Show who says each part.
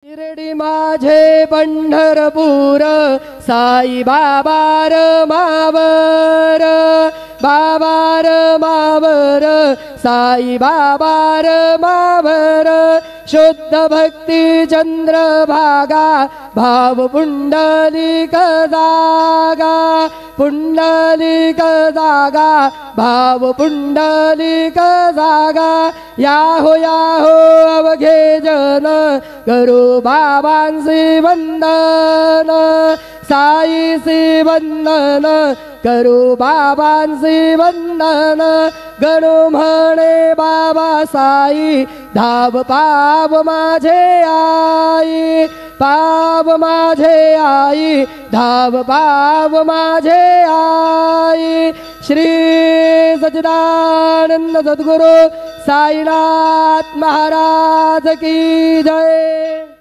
Speaker 1: शिर्डी माझे पंढरपूर साई बाबार मावर बाबार मावर साई बाबार मावर शुद्ध भक्ती चंद्रभागा भाव पुंडलिक जागा पुंडलिक जागा भाव पुंडलिक जागा याहो अवघे जन करू बाबांसी वंदन साईसी वंदन करू बाबांसी वंदन गणू म्हणे बाबा साई धाव पाव माझे आई पाव माझे आई धाव पाव माझे आई श्री सच्चिदानंद सद्गुरु साईनाथ महाराज की जय।